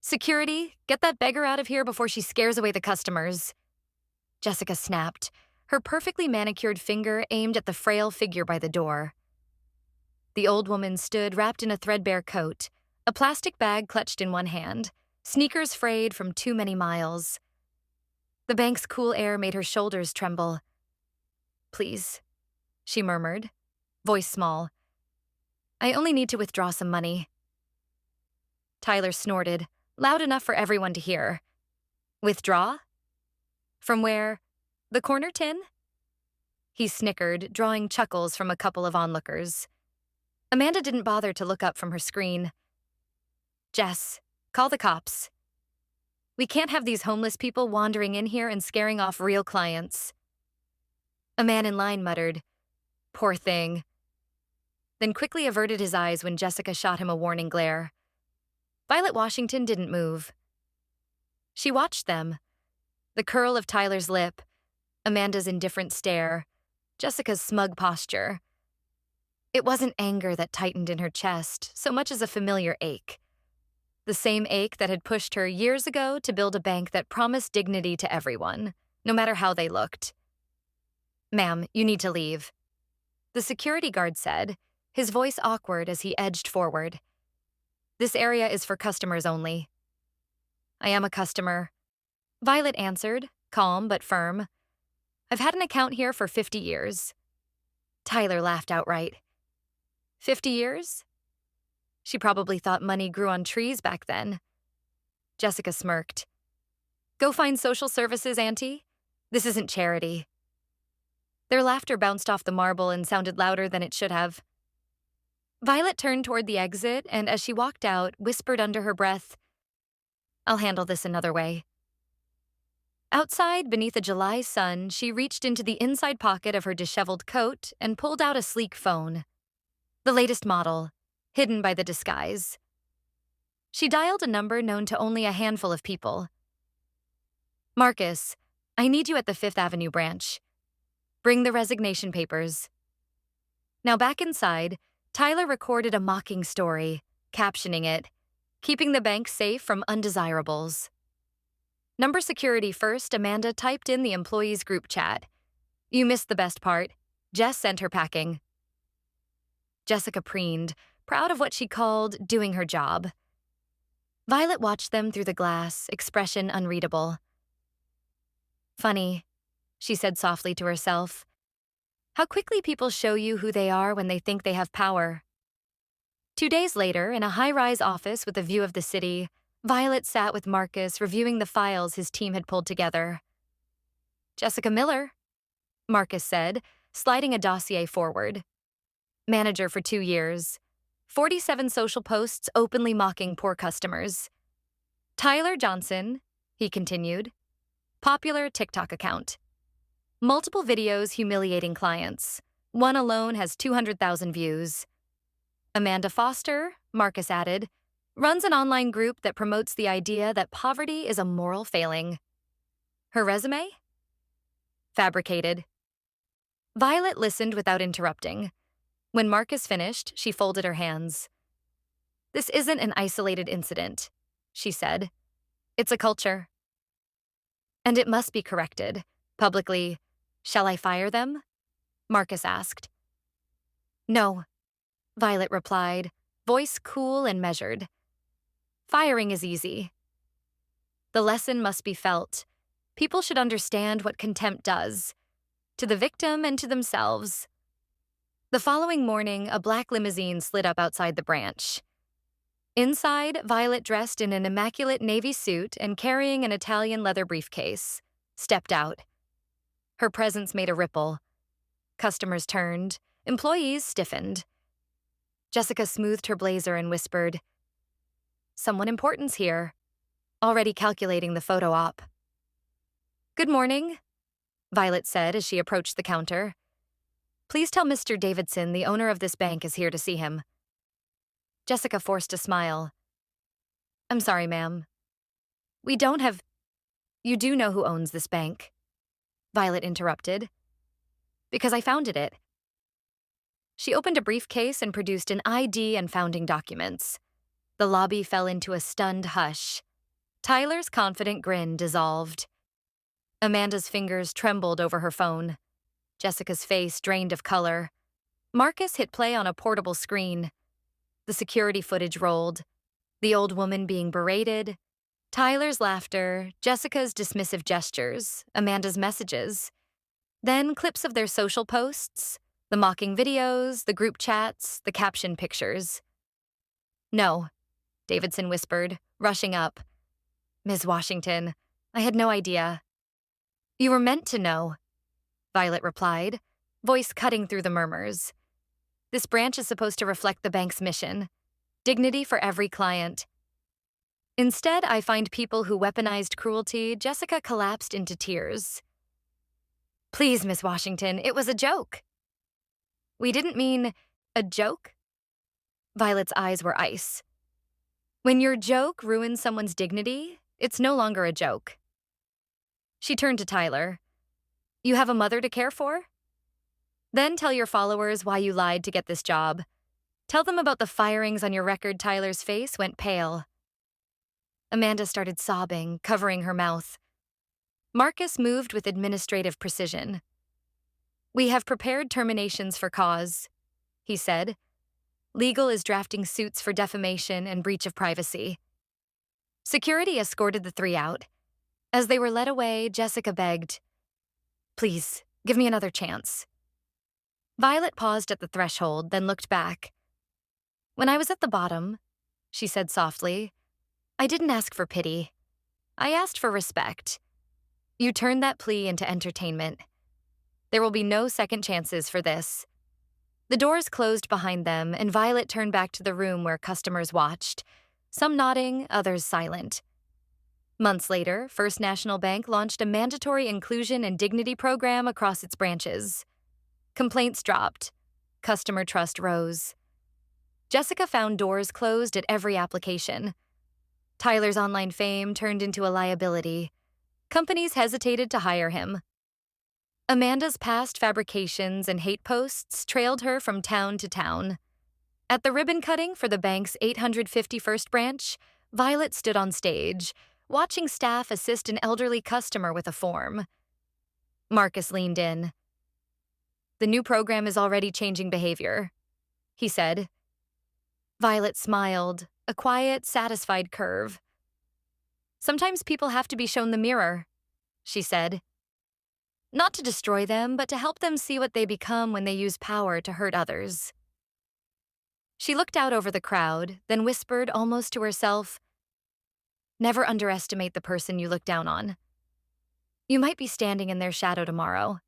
Security, get that beggar out of here before she scares away the customers. Jessica snapped, her perfectly manicured finger aimed at the frail figure by the door. The old woman stood wrapped in a threadbare coat, a plastic bag clutched in one hand, sneakers frayed from too many miles. The bank's cool air made her shoulders tremble. "Please," she murmured, voice small. "I only need to withdraw some money." Tyler snorted, loud enough for everyone to hear. "Withdraw? From where? The corner tin?" He snickered, drawing chuckles from a couple of onlookers. Amanda didn't bother to look up from her screen. "Jess, call the cops. We can't have these homeless people wandering in here and scaring off real clients." A man in line muttered, "Poor thing," then quickly averted his eyes when Jessica shot him a warning glare. Violet Washington didn't move. She watched them. The curl of Tyler's lip, Amanda's indifferent stare, Jessica's smug posture. It wasn't anger that tightened in her chest, so much as a familiar ache. The same ache that had pushed her years ago to build a bank that promised dignity to everyone, no matter how they looked. "Ma'am, you need to leave," the security guard said, his voice awkward as he edged forward. "This area is for customers only." "I am a customer," Violet answered, calm but firm. "I've had an account here for 50 years. Tyler laughed outright. 50 years? She probably thought money grew on trees back then. Jessica smirked. "Go find social services, Auntie. This isn't charity." Their laughter bounced off the marble and sounded louder than it should have. Violet turned toward the exit and, as she walked out, whispered under her breath, "I'll handle this another way." Outside, beneath a July sun, she reached into the inside pocket of her disheveled coat and pulled out a sleek phone. The latest model, hidden by the disguise. She dialed a number known to only a handful of people. "Marcus, I need you at the Fifth Avenue branch. Bring the resignation papers." Now back inside, Tyler recorded a mocking story, captioning it, "Keeping the bank safe from undesirables." Number security first, Amanda typed in the employees' group chat. "You missed the best part. Jess sent her packing." Jessica preened, proud of what she called doing her job. Violet watched them through the glass, expression unreadable. "Funny," she said softly to herself. "How quickly people show you who they are when they think they have power." 2 days later, in a high-rise office with a view of the city, Violet sat with Marcus reviewing the files his team had pulled together. "Jessica Miller," Marcus said, sliding a dossier forward. "Manager for 2 years. 47 social posts openly mocking poor customers. Tyler Johnson," he continued. "Popular TikTok account. Multiple videos humiliating clients. One alone has 200,000 views. Amanda Foster," Marcus added, "runs an online group that promotes the idea that poverty is a moral failing. Her resume? Fabricated." Violet listened without interrupting. When Marcus finished, she folded her hands. "This isn't an isolated incident," she said. "It's a culture. And it must be corrected, publicly. Shall I fire them?" Marcus asked. "No," Violet replied, voice cool and measured. "Firing is easy. The lesson must be felt. People should understand what contempt does, to the victim and to themselves." The following morning, a black limousine slid up outside the branch. Inside, Violet, dressed in an immaculate navy suit and carrying an Italian leather briefcase, stepped out. Her presence made a ripple. Customers turned, employees stiffened. Jessica smoothed her blazer and whispered, "Someone important's here," already calculating the photo op. "Good morning," Violet said as she approached the counter. "Please tell Mr. Davidson the owner of this bank is here to see him." Jessica forced a smile. "I'm sorry, ma'am. We don't have—" "You do know who owns this bank," Violet interrupted. "Because I founded it." She opened a briefcase and produced an ID and founding documents. The lobby fell into a stunned hush. Tyler's confident grin dissolved. Amanda's fingers trembled over her phone. Jessica's face drained of color. Marcus hit play on a portable screen. The security footage rolled. The old woman being berated. Tyler's laughter, Jessica's dismissive gestures, Amanda's messages. Then clips of their social posts, the mocking videos, the group chats, the caption pictures. "No," Davidson whispered, rushing up. "Ms. Washington, I had no idea." "You were meant to know," Violet replied, voice cutting through the murmurs. "This branch is supposed to reflect the bank's mission. Dignity for every client. Instead, I find people who weaponized cruelty." Jessica collapsed into tears. "Please, Miss Washington, it was a joke." "We didn't mean a joke?" Violet's eyes were ice. "When your joke ruins someone's dignity, it's no longer a joke." She turned to Tyler. "You have a mother to care for? Then tell your followers why you lied to get this job. Tell them about the firings on your record." Tyler's face went pale. Amanda started sobbing, covering her mouth. Marcus moved with administrative precision. "We have prepared terminations for cause," he said. "Legal is drafting suits for defamation and breach of privacy." Security escorted the three out. As they were led away, Jessica begged, "Please, give me another chance." Violet paused at the threshold, then looked back. "When I was at the bottom," she said softly, "I didn't ask for pity. I asked for respect. You turned that plea into entertainment. There will be no second chances for this." The doors closed behind them, and Violet turned back to the room where customers watched, some nodding, others silent. Months later, First National Bank launched a mandatory inclusion and dignity program across its branches. Complaints dropped. Customer trust rose. Jessica found doors closed at every application. Tyler's online fame turned into a liability. Companies hesitated to hire him. Amanda's past fabrications and hate posts trailed her from town to town. At the ribbon cutting for the bank's 851st branch, Violet stood on stage, watching staff assist an elderly customer with a form. Marcus leaned in. "The new program is already changing behavior," he said. Violet smiled, a quiet, satisfied curve. "Sometimes people have to be shown the mirror," she said. "Not to destroy them, but to help them see what they become when they use power to hurt others." She looked out over the crowd, then whispered almost to herself, "Never underestimate the person you look down on. You might be standing in their shadow tomorrow."